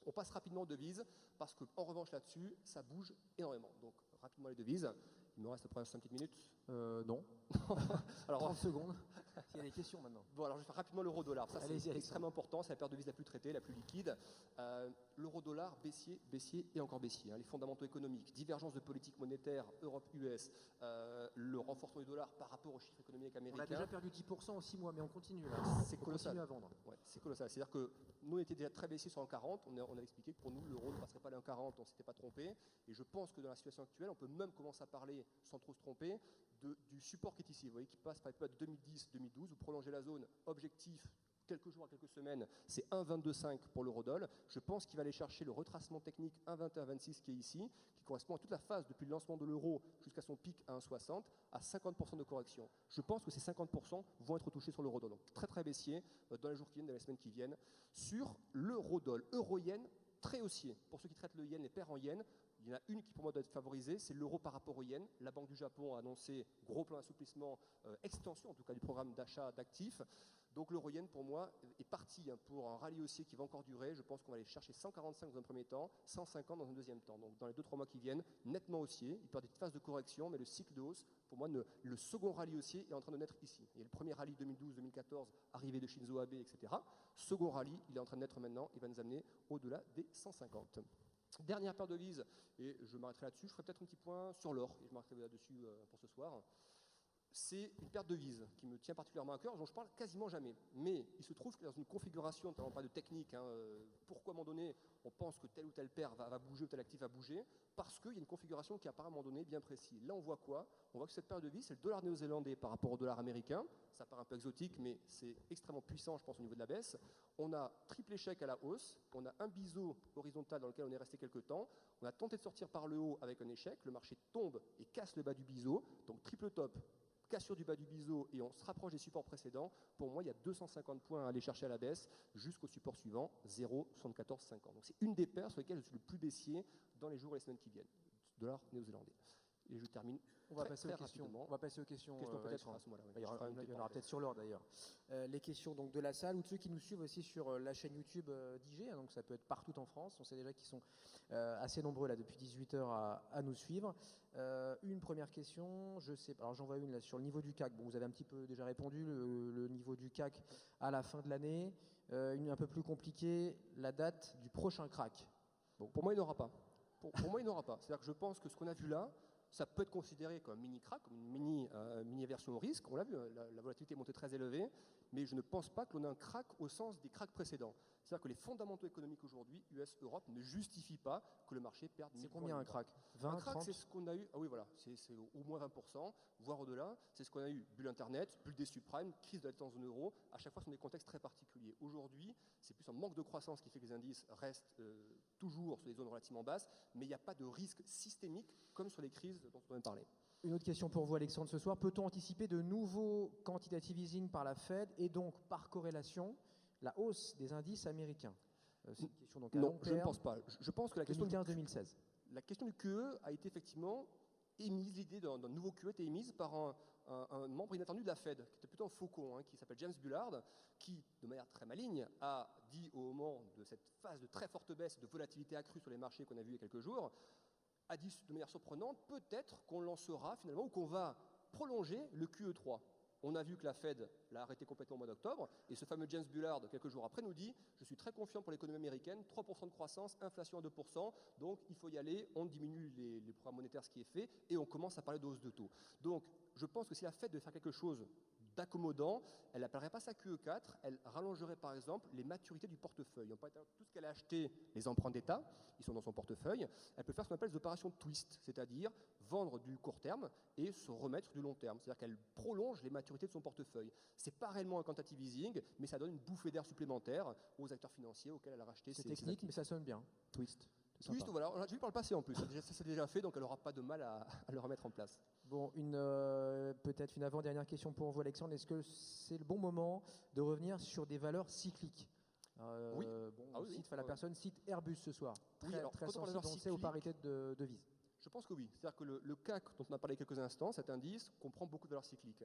On passe rapidement aux devises, parce qu'en revanche là-dessus, ça bouge énormément. Donc rapidement les devises. Il me reste à peu près 5 petites minutes. Non. Alors, 30 secondes. Il y a des questions maintenant. Bon, alors je vais faire rapidement l'euro-dollar. Ça, c'est extrêmement important. C'est la paire de devises la plus traitée, la plus liquide. L'euro-dollar, baissier et encore baissier. Les fondamentaux économiques, divergence de politique monétaire Europe-US, le renforcement du dollar par rapport aux chiffres économiques américains. On a déjà perdu 10% en 6 mois, mais on continue là. C'est colossal. On continue à vendre. Ouais, c'est colossal. C'est-à-dire que nous, on était déjà très baissiers sur le 40. On a expliqué que pour nous, l'euro ne passerait pas les 1,40. On ne s'était pas trompé. Et je pense que dans la situation actuelle, on peut même commencer à parler, sans trop se tromper, du support qui est ici. Vous voyez, qui passe par les périodes 2010-2012. Vous prolongez la zone objectif quelques jours à quelques semaines, c'est 1,22,5 pour l'eurodoll. Je pense qu'il va aller chercher le retracement technique 1,21,26 qui est ici, qui correspond à toute la phase depuis le lancement de l'euro jusqu'à son pic à 1,60, à 50% de correction. Je pense que ces 50% vont être touchés sur l'eurodoll. Donc très très baissier dans les jours qui viennent, dans les semaines qui viennent. Sur l'eurodoll, euro-yen, très haussier. Pour ceux qui traitent le yen, les paires en yen, il y en a une qui pour moi doit être favorisée, c'est l'euro par rapport au yen. La Banque du Japon a annoncé gros plan d'assouplissement, extension en tout cas du programme d'achat d'actifs. Donc l'euro yen pour moi est parti pour un rallye haussier qui va encore durer. Je pense qu'on va aller chercher 145 dans un premier temps, 150 dans un deuxième temps. Donc dans les 2-3 mois qui viennent, nettement haussier. Il peut y avoir des petites phases de correction, mais le cycle de hausse, pour moi, le second rallye haussier est en train de naître ici. Il y a le premier rallye 2012-2014, arrivée de Shinzo Abe, etc. Second rallye, il est en train de naître maintenant, il va nous amener au-delà des 150. Dernière paire de devises, et je m'arrêterai là-dessus, je ferai peut-être un petit point sur l'or, et je m'arrêterai là-dessus pour ce soir. c'est une paire de devises qui me tient particulièrement à cœur, dont je parle quasiment jamais. Mais il se trouve que dans une configuration, notamment pas de technique, pourquoi à un moment donné on pense que telle ou telle paire va bouger ou tel actif va bouger? Parce qu'il y a une configuration qui apparaît à un moment donné bien précis. Là on voit quoi? On voit que cette paire de devises, c'est le dollar néo-zélandais par rapport au dollar américain. Ça paraît un peu exotique, mais c'est extrêmement puissant, je pense, au niveau de la baisse. On a triple échec à la hausse, on a un biseau horizontal dans lequel on est resté quelques temps, on a tenté de sortir par le haut avec un échec, le marché tombe et casse le bas du biseau, donc triple top, cassure du bas du biseau et on se rapproche des supports précédents. Pour moi, il y a 250 points à aller chercher à la baisse jusqu'au support suivant, 0,7450. Donc c'est une des paires sur lesquelles je suis le plus baissier dans les jours et les semaines qui viennent. Dollar néo-zélandais. Et je termine. On va passer aux questions. On va passer aux questions. Peut-être à ce moment-là. Il y en aura peut-être sur l'heure d'ailleurs. Les questions donc de la salle ou de ceux qui nous suivent aussi sur la chaîne YouTube d'IG. Donc ça peut être partout en France. On sait déjà qu'ils sont assez nombreux là depuis 18h à nous suivre. Une première question. Je sais. Alors j'en vois une là sur le niveau du CAC. Bon, vous avez un petit peu déjà répondu. Le niveau du CAC à la fin de l'année. Une un peu plus compliquée. La date du prochain crack. Bon, pour moi, il n'y en aura pas. Pour moi, il n'y en aura pas. C'est-à-dire que je pense que ce qu'on a vu là, ça peut être considéré comme un mini crack, comme une mini version au risque. On l'a vu, la volatilité est montée très élevée, mais je ne pense pas que l'on a un crack au sens des cracks précédents. C'est-à-dire que les fondamentaux économiques aujourd'hui, US, Europe, ne justifient pas que le marché perde 1000 C'est points. combien un crack 20, un crack, 30? c'est ce qu'on a eu. Ah oui, voilà, c'est au moins 20%, voire au-delà. C'est ce qu'on a eu. Bulle Internet, bulle des subprimes, crise de la dette en zone euro. À chaque fois, ce sont des contextes très particuliers. Aujourd'hui, c'est plus un manque de croissance qui fait que les indices restent toujours sur des zones relativement basses, mais il n'y a pas de risque systémique comme sur les crises dont on vient de parler. Une autre question pour vous, Alexandre, ce soir. Peut-on anticiper de nouveaux quantitative easing par la Fed et donc, par corrélation, la hausse des indices américains? C'est une question donc à long terme. Je ne pense pas. Je pense que la question 2015-2016. La question du QE a été effectivement émise, l'idée d'un nouveau QE a été émise par un membre inattendu de la Fed, qui était plutôt un faucon, qui s'appelle James Bullard, qui, de manière très maligne, a dit au moment de cette phase de très forte baisse, de volatilité accrue sur les marchés qu'on a vu il y a quelques jours, a dit de manière surprenante, peut-être qu'on lancera finalement, ou qu'on va prolonger le QE3. On a vu que la Fed l'a arrêté complètement au mois d'octobre, et ce fameux James Bullard, quelques jours après, nous dit « Je suis très confiant pour l'économie américaine, 3% de croissance, inflation à 2%, donc il faut y aller, on diminue les programmes monétaires, ce qui est fait, et on commence à parler de hausse de taux. » Donc, je pense que si la Fed devait faire quelque chose d'accommodant, elle n'appellerait pas ça QE4, elle rallongerait par exemple les maturités du portefeuille. On peut tout ce qu'elle a acheté, les emprunts d'État, ils sont dans son portefeuille, elle peut faire ce qu'on appelle des opérations twist, c'est-à-dire vendre du court terme et se remettre du long terme. C'est-à-dire qu'elle prolonge les maturités de son portefeuille. Ce n'est pas réellement un quantitative easing, mais ça donne une bouffée d'air supplémentaire aux acteurs financiers auxquels elle a racheté. C'est technique, mais ça sonne bien. Twist. Twist, voilà, on l'a vu par le passé en plus. Ça s'est déjà fait, donc elle n'aura pas de mal à le remettre en place. Bon, peut-être une avant-dernière question pour vous, Alexandre. Est-ce que c'est le bon moment de revenir sur des valeurs cycliques? Oui. La personne cite Airbus ce soir. Très sensible aux parités de devises. Je pense que oui. C'est-à-dire que le CAC, dont on a parlé il y a quelques instants, cet indice comprend beaucoup de valeurs cycliques.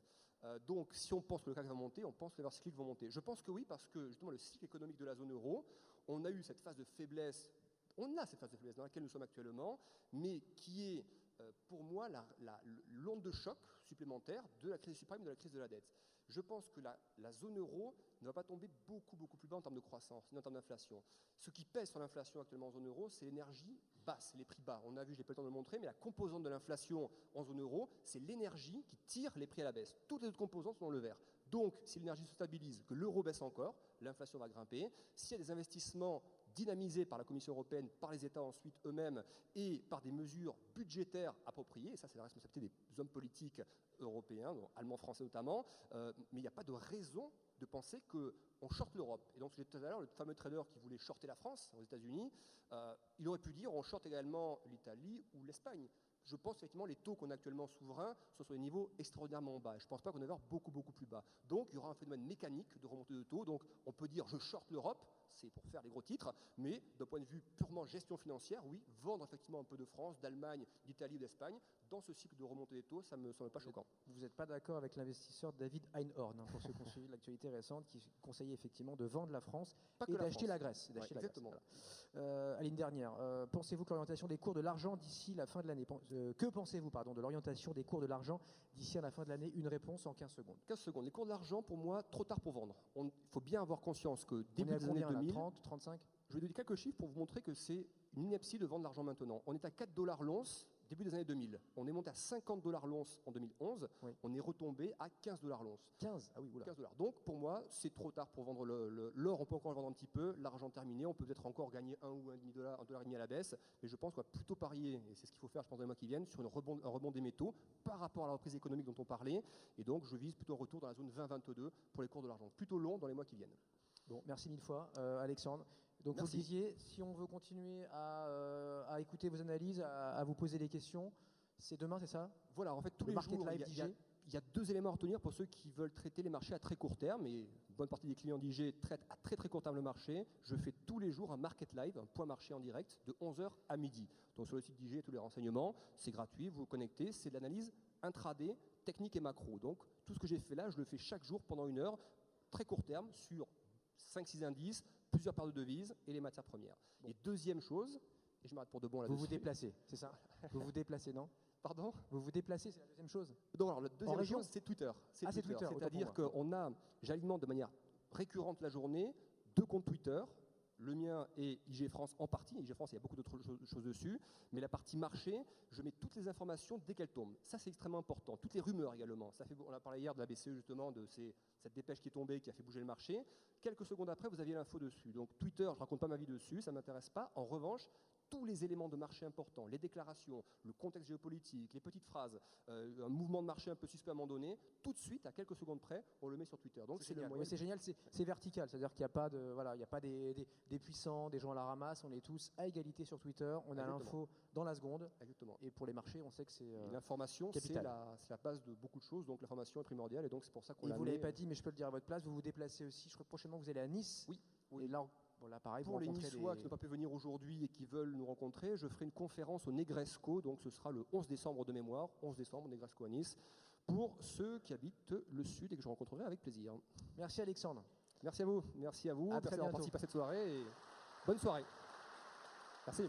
Donc, si on pense que le CAC va monter, on pense que les valeurs cycliques vont monter. Je pense que oui, parce que justement, le cycle économique de la zone euro, on a eu cette phase de faiblesse. On a cette phase de faiblesse dans laquelle nous sommes actuellement, mais qui est, pour moi, l'onde de choc supplémentaire de la crise subprime et de la crise de la dette. Je pense que la zone euro ne va pas tomber beaucoup plus bas en termes de croissance, ni en termes d'inflation. Ce qui pèse sur l'inflation actuellement en zone euro, c'est l'énergie basse, les prix bas. On a vu, je n'ai pas le temps de le montrer, mais la composante de l'inflation en zone euro, c'est l'énergie qui tire les prix à la baisse. Toutes les autres composantes sont dans le vert. Donc, si l'énergie se stabilise, que l'euro baisse encore, l'inflation va grimper. S'il y a des investissements dynamisés par la Commission européenne, par les États ensuite eux-mêmes et par des mesures budgétaires appropriées, et ça c'est la responsabilité des hommes politiques européens, allemands, français notamment, mais il n'y a pas de raison de penser qu'on shorte l'Europe. Et donc, je disais tout à l'heure, le fameux trader qui voulait shorter la France aux États-Unis, il aurait pu dire on shorte également l'Italie ou l'Espagne. Je pense effectivement les taux qu'on a actuellement souverains sont sur des niveaux extraordinairement bas. Je ne pense pas qu'on va avoir beaucoup plus bas. Donc, il y aura un phénomène mécanique de remontée de taux. Donc, on peut dire je short l'Europe, c'est pour faire des gros titres, mais d'un point de vue purement gestion financière, oui, vendre effectivement un peu de France, d'Allemagne, d'Italie ou d'Espagne, dans ce cycle de remontée des taux, ça ne me semble pas choquant. Vous n'êtes pas d'accord avec l'investisseur David Einhorn, pour ceux qui ont suivi l'actualité récente, qui conseillait effectivement de vendre la France et d'acheter la Grèce. Exactement. Aline dernière, pensez-vous que l'orientation des cours de l'argent d'ici la fin de l'année, que pensez-vous de l'orientation des cours de l'argent d'ici à la fin de l'année? Une réponse en 15 secondes. 15 secondes. Les cours de l'argent, pour moi, trop tard pour vendre. Il faut bien avoir conscience que début des années 2000... 30, 35 Je vais donner quelques chiffres pour vous montrer que c'est une ineptie de vendre l'argent maintenant. On est à 4 $ l'once début des années 2000. On est monté à 50 $ l'once en 2011. Oui. On est retombé à 15 $ l'once. 15? Ah oui, oula. 15 $. Donc pour moi, c'est trop tard pour vendre l'or. On peut encore le vendre un petit peu. L'argent terminé, on peut peut-être encore gagner 1 ou 1,5 $, $1,5 à la baisse. Mais je pense qu'on va plutôt parier, et c'est ce qu'il faut faire, je pense, dans les mois qui viennent, sur un rebond des métaux par rapport à la reprise économique dont on parlait. Et donc je vise plutôt un retour dans la zone 20-22 pour les cours de l'argent. Plutôt long dans les mois qui viennent. Bon, merci mille fois, Alexandre. Donc vous Merci. le disiez, si on veut continuer à écouter vos analyses, à vous poser des questions, c'est demain, c'est ça? Voilà, en fait, tous Le les Market jours, Live d'IG. il y a 2 éléments à retenir pour ceux qui veulent traiter les marchés à très court terme. Et une bonne partie des clients d'IG traitent à très très court terme le marché. Je fais tous les jours un Market Live, un point marché en direct, de 11h à midi. Donc sur le site d'IG, tous les renseignements, c'est gratuit, vous vous connectez, c'est de l'analyse intraday, technique et macro. Donc tout ce que j'ai fait là, je le fais chaque jour pendant 1 heure, très court terme, sur 5-6 indices, plusieurs paires de devises et les matières premières. Et deuxième chose, et je m'arrête pour de bon là-dessus. Vous vous déplacez, c'est ça? Vous vous déplacez, non? Pardon? Vous vous déplacez, c'est la deuxième chose? Non, alors la deuxième région chose, c'est Twitter. Ah, c'est Twitter, autant C'est-à-dire pour que j'alimente de manière récurrente la journée 2 comptes Twitter. Le mien et IG France en partie. IG France, il y a beaucoup d'autres choses dessus. Mais la partie marché, je mets toutes les informations dès qu'elles tombent. Ça, c'est extrêmement important. Toutes les rumeurs également. On a parlé hier de la BCE, justement, de cette dépêche qui est tombée, qui a fait bouger le marché. Quelques secondes après, vous aviez l'info dessus. Donc Twitter, je ne raconte pas ma vie dessus, ça ne m'intéresse pas. En revanche, tous les éléments de marché importants, les déclarations, le contexte géopolitique, les petites phrases, un mouvement de marché un peu suspect à un moment donné, tout de suite, à quelques secondes près, on le met sur Twitter. Donc c'est le moyen. C'est génial, c'est vertical, c'est-à-dire qu'il n'y a pas, il y a pas des puissants, des gens à la ramasse, on est tous à égalité sur Twitter, on a l'info dans la seconde. Exactement. Et pour les marchés, on sait que c'est l'information, c'est la base de beaucoup de choses, donc l'information est primordiale et donc c'est pour ça qu'on l'a. Et vous ne l'avez pas dit, mais je peux le dire à votre place, vous vous déplacez aussi, je crois que prochainement vous allez à Nice. Oui. Et là, là pareil, pour les Niçois qui n'ont pas pu venir aujourd'hui et qui veulent nous rencontrer, je ferai une conférence au Negresco, donc ce sera le 11 décembre de mémoire, 11 décembre, Negresco à Nice, pour ceux qui habitent le sud et que je rencontrerai avec plaisir. Merci Alexandre. Merci à vous, merci d'avoir participé à cette soirée et bonne soirée. Merci.